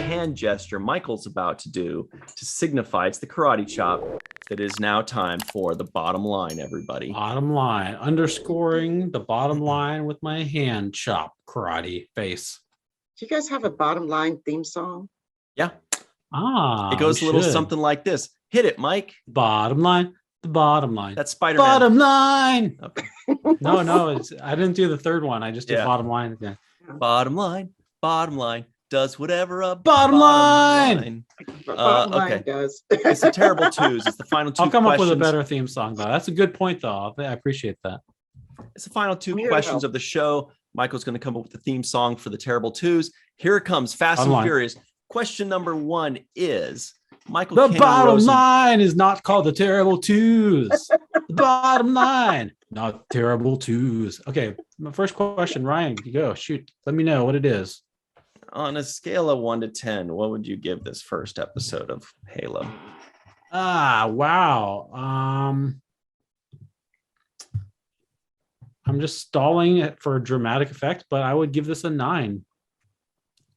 hand gesture Michael's about to do to signify it's the karate chop, that is now time for the bottom line, everybody. Bottom line, underscoring the bottom line with my hand chop karate face. Do you guys have a bottom line theme song? Yeah. It goes a little something like this. Hit it, Mike. Bottom line, the bottom line. That's Spider-Man. Bottom line. Okay. No, I didn't do the third one. I just did bottom line again. Bottom line does whatever a bottom line. Okay. Does. It's the terrible twos. It's the final two. I'll come questions. up with a better theme song though. That's a good point though. I appreciate that. It's the final two questions of the show. Michael's going to come up with the theme song for the terrible twos. Here it comes, fast and furious. Question number 1 is Michael. The bottom line is not called the terrible twos. The bottom line, not terrible twos. Okay, my first question, Ryan, you go. Shoot, let me know what it is. On a scale of 1 to 10, what would you give this first episode of Halo? Wow. I'm just stalling it for a dramatic effect, but I would give this a 9.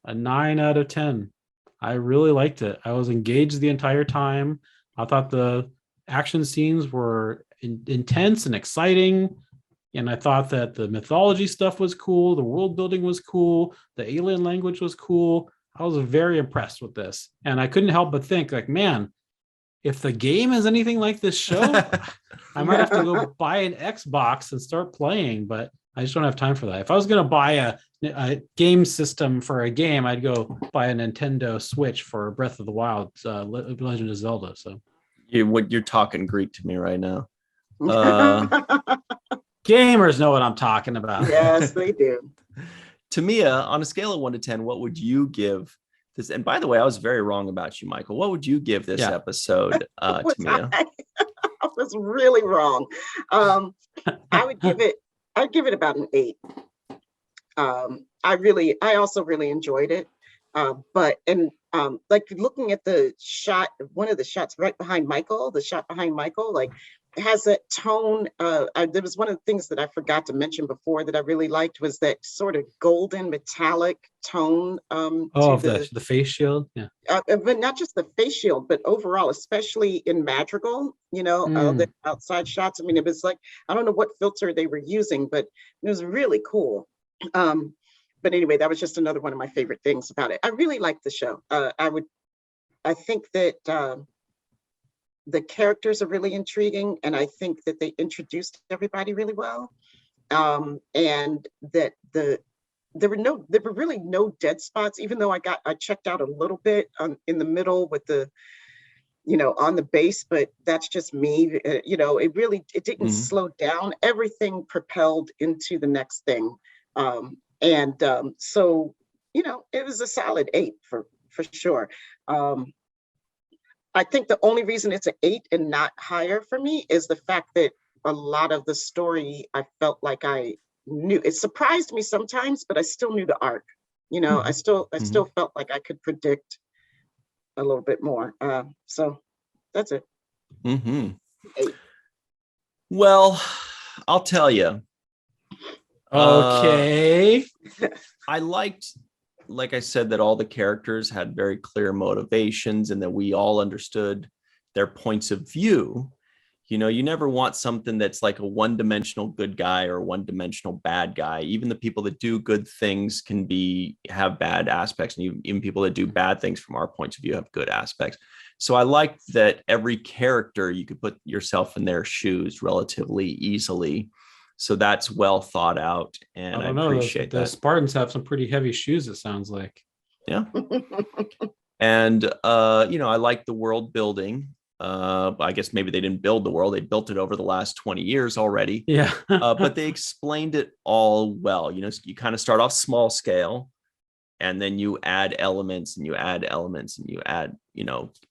A 9 out of 10. I really liked it. I was engaged the entire time. I thought the action scenes were intense and exciting. And I thought that the mythology stuff was cool. The world building was cool. The alien language was cool. I was very impressed with this. And I couldn't help but think, like, man, if the game is anything like this show, I might have to go buy an Xbox and start playing, but I just don't have time for that. If I was going to buy a game system for a game, I'd go buy a Nintendo Switch for Breath of the Wild, Legend of Zelda. So you're talking Greek to me right now. Gamers know what I'm talking about. Yes, they do. Tamia, on a scale of 1 to 10, what would you give this? And by the way, I was very wrong about you, Michael. What would you give this episode, Tamia? I was really wrong. I'd give it about an 8. I also really enjoyed it. Like looking at the shot, one of the shots right behind Michael, like has that tone. There was one of the things that I forgot to mention before that I really liked was that sort of golden metallic tone. The face shield. Yeah. But not just the face shield, but overall, especially in Madrigal, the outside shots. I mean, it was like, I don't know what filter they were using, but it was really cool. But anyway, that was just another one of my favorite things about it. I really liked the show. I think that the characters are really intriguing, and I think that they introduced everybody really well. And that there were really no dead spots, even though I checked out a little bit in the middle with the, on the base, but that's just me. It didn't slow down. Everything propelled into the next thing. So, it was a solid 8 for sure. I think the only reason it's an 8 and not higher for me is the fact that a lot of the story, I felt like I knew. It surprised me sometimes, but I still knew the arc. I still felt like I could predict a little bit more. So that's it. 8. Well, I'll tell you. Okay. I liked, like I said, that all the characters had very clear motivations and that we all understood their points of view. You never want something that's like a one-dimensional good guy or one-dimensional bad guy. Even the people that do good things can have bad aspects, and even people that do bad things from our points of view have good aspects. So I liked that every character, you could put yourself in their shoes relatively easily. So that's well thought out, and I appreciate that. The Spartans have some pretty heavy shoes, it sounds like. Yeah. And, I like the world building. I guess maybe they didn't build the world. They built it over the last 20 years already. Yeah. But they explained it all well. You kind of start off small scale, and then you add elements and you add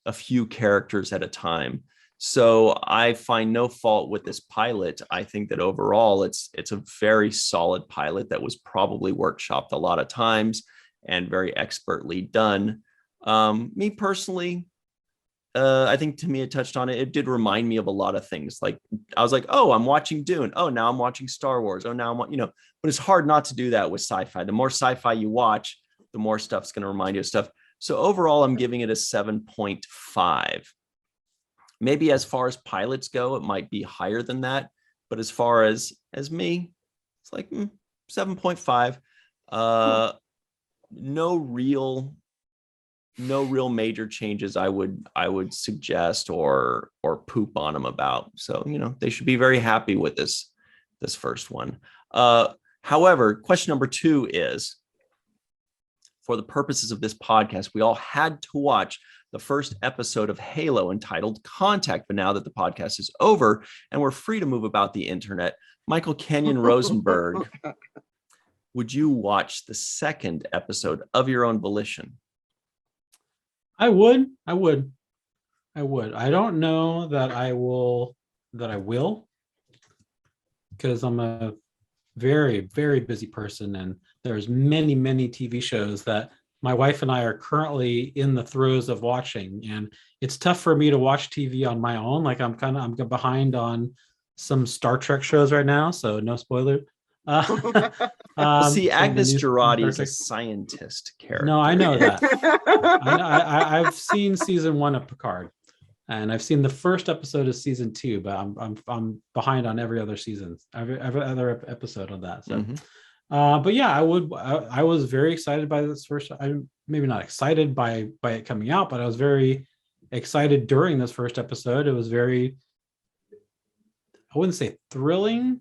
a few characters at a time. So I find no fault with this pilot. I think that overall it's a very solid pilot that was probably workshopped a lot of times and very expertly done. Me personally, I think Tamia touched on it. It did remind me of a lot of things. Like I was like, oh, I'm watching Dune. Oh, now I'm watching Star Wars. Oh, now but it's hard not to do that with sci-fi. The more sci-fi you watch, the more stuff's going to remind you of stuff. So overall, I'm giving it a 7.5. Maybe as far as pilots go, it might be higher than that. But as far as me, it's like 7.5. No real major changes I would suggest or poop on them about. So, they should be very happy with this first one. However, question number 2 is, for the purposes of this podcast, we all had to watch the first episode of Halo entitled Contact. But now that the podcast is over and we're free to move about the internet, Michael Kenyon Rosenberg, would you watch the second episode of your own volition? I would. I don't know that I will, because I'm a very, very busy person, and there's many, many TV shows that my wife and I are currently in the throes of watching, and it's tough for me to watch TV on my own. Like I'm behind on some Star Trek shows right now, so no spoiler. See, Agnes Girardi is a scientist character. No, I know that. I've seen season 1 of Picard, and I've seen the first episode of season 2, but I'm behind on every other season, every other episode of that. So, but yeah, I was very excited by this first. I'm maybe not excited by it coming out, but I was very excited during this first episode. It was very, I wouldn't say thrilling.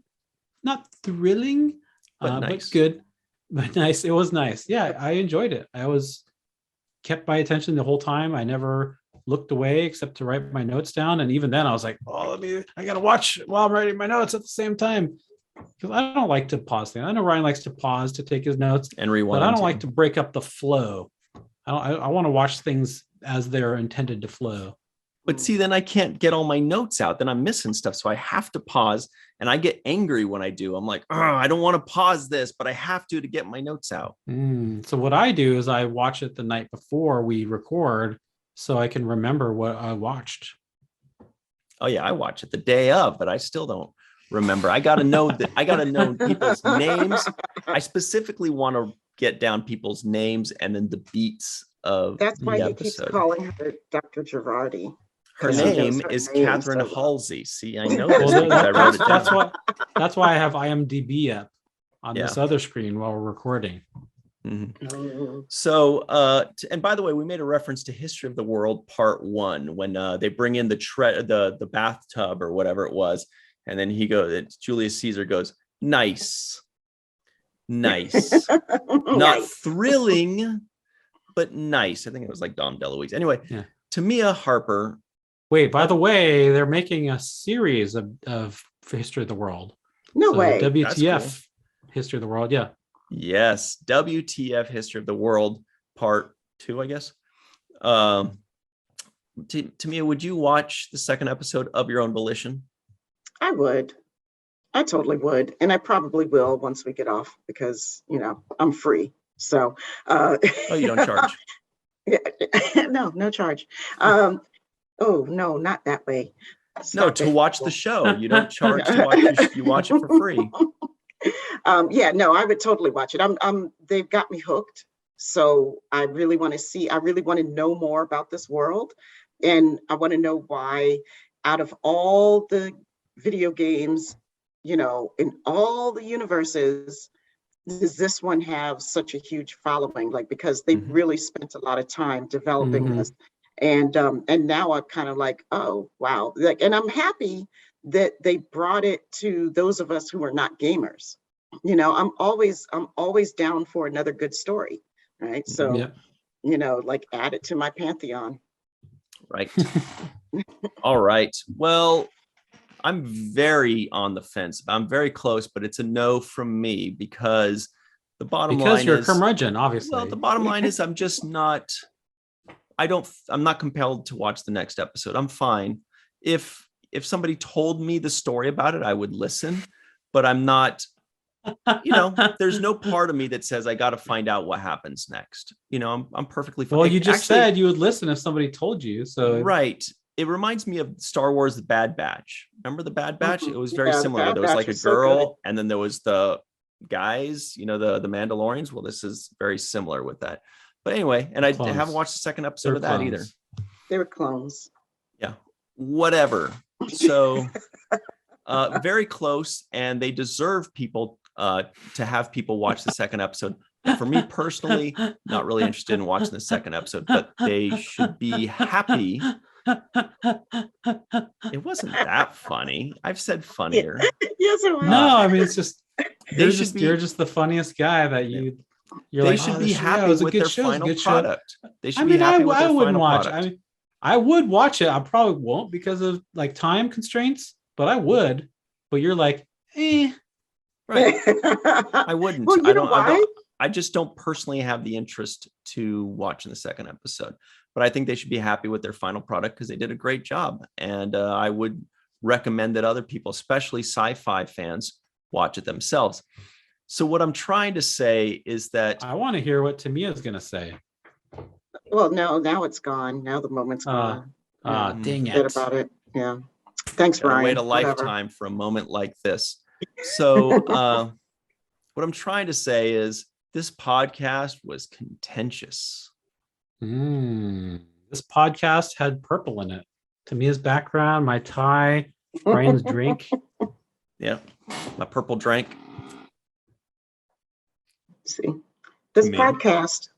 Not thrilling, but nice. But good, but nice. It was nice. Yeah, I enjoyed it. I was kept my attention the whole time. I never looked away except to write my notes down. And even then I was like, I got to watch while I'm writing my notes at the same time. Because I don't like to pause things. I know Ryan likes to pause to take his notes and rewind, but I don't like to break up the flow. I want to watch things as they're intended to flow. But see, then I can't get all my notes out. Then I'm missing stuff. So I have to pause, and I get angry when I do. I'm like, I don't want to pause this, but I have to get my notes out. So what I do is I watch it the night before we record so I can remember what I watched. Oh yeah, I watch it the day of, but I still don't remember. I got to know people's names. I specifically want to get down people's names and then the beats of That's why the he keeps episode. calling her Dr. Girardi. Her name is Catherine Halsey. See, I know Well, this because I wrote it down. that's why I have IMDb up on this other screen while we're recording. Mm-hmm. So, and by the way, we made a reference to History of the World Part 1 when they bring in the bathtub or whatever it was, and then Julius Caesar goes, nice, not thrilling, but nice. I think it was like Dom DeLuise. Anyway, Tamia Harper. Wait, by the way, they're making a series of History of the World. No way. WTF cool. History of the World, yeah. Yes, WTF History of the World Part 2, I guess. Tamia, would you watch the second episode of Your Own Volition? I would. I totally would. And I probably will once we get off because, I'm free. So. Oh, you don't charge? No charge. Oh, no, not that way. To watch the show. You don't charge to watch you watch it for free. I would totally watch it. They've got me hooked. So I really want to know more about this world. And I want to know why, out of all the video games, in all the universes, does this one have such a huge following? Like, because they really spent a lot of time developing this. And now I'm kind of like, oh, wow. Like, and I'm happy that they brought it to those of us who are not gamers. I'm always down for another good story. Right. So, like add it to my pantheon. Right. All right. Well, I'm very on the fence. I'm very close, but it's a no from me because the bottom line is you're a curmudgeon, obviously. Well, the bottom line is I'm not compelled to watch the next episode. I'm fine. If somebody told me the story about it, I would listen, but I'm not, there's no part of me that says I got to find out what happens next. I'm perfectly fine. Well, you just said you would listen if somebody told you. So right. It reminds me of Star Wars: The Bad Batch. Remember The Bad Batch? It was very similar. There was like a girl, and then there was the guys, the Mandalorians. Well, this is very similar with that. But anyway, and I Clones. haven't watched the second episode They're of that clones. either. They were clones. Yeah, whatever. So very close, and they deserve people to have people watch the second episode. For me personally, not really interested in watching the second episode, but they should be happy. It wasn't that funny. I've said funnier. Yes, it was. No, I mean, it's just They should be. you're just the funniest guy that you're They like, should "Oh, be this- yeah, it happy was a with good their show, it was a final good show." product. They should I be mean, happy with I their wouldn't final watch. product. I mean, I would watch it. I probably won't because of like time constraints, but I would. But you're like, eh. Right. I wouldn't. Well, you know why? I just don't personally have the interest to watch in the second episode, but I think they should be happy with their final product because they did a great job. And I would recommend that other people, especially sci-fi fans, watch it themselves. So what I'm trying to say is that I want to hear what Tamiya's gonna say. Well, no, now it's gone. Now the moment's gone. Dang Forget it. about it. Yeah. Thanks, gotta Ryan. wait a Whatever. lifetime for a moment like this. So what I'm trying to say is this podcast was contentious. This podcast had purple in it. Tamiya's background, my tie, Ryan's drink. Yeah, my purple drink. See, this Me. podcast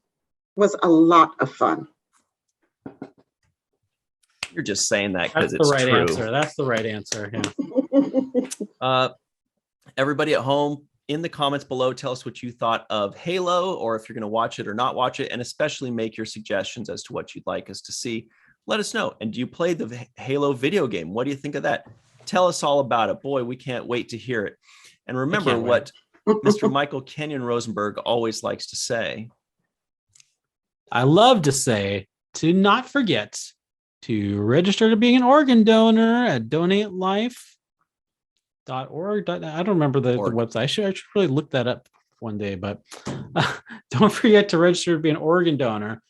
was a lot of fun. You're just saying that because That's the it's right true. answer. That's the right answer. Yeah. Everybody at home, in the comments below, tell us what you thought of Halo, or if you're going to watch it or not watch it, and especially make your suggestions as to what you'd like us to see. Let us know. And do you play the Halo video game? What do you think of that? Tell us all about it. Boy, we can't wait to hear it. And remember can't what Mr. Michael Kenyon Rosenberg always likes to say. I love to say to not forget to register to being an organ donor at donatelife.org. I don't remember the website. I should really look that up one day, but don't forget to register to be an organ donor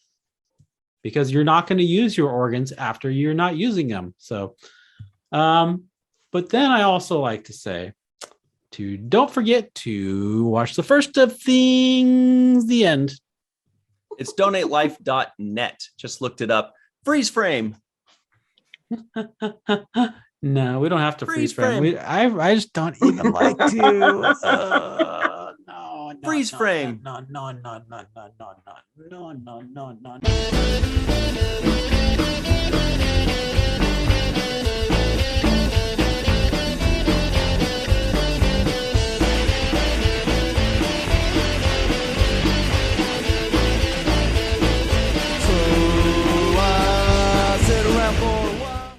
because you're not going to use your organs after you're not using them. So, but then I also like to say to don't forget to watch the first of things, the end. It's donatelife.net. Just looked it up. Freeze frame. No, we don't have to Freeze freeze frame. frame. I just don't even like to. No, Freeze frame. No.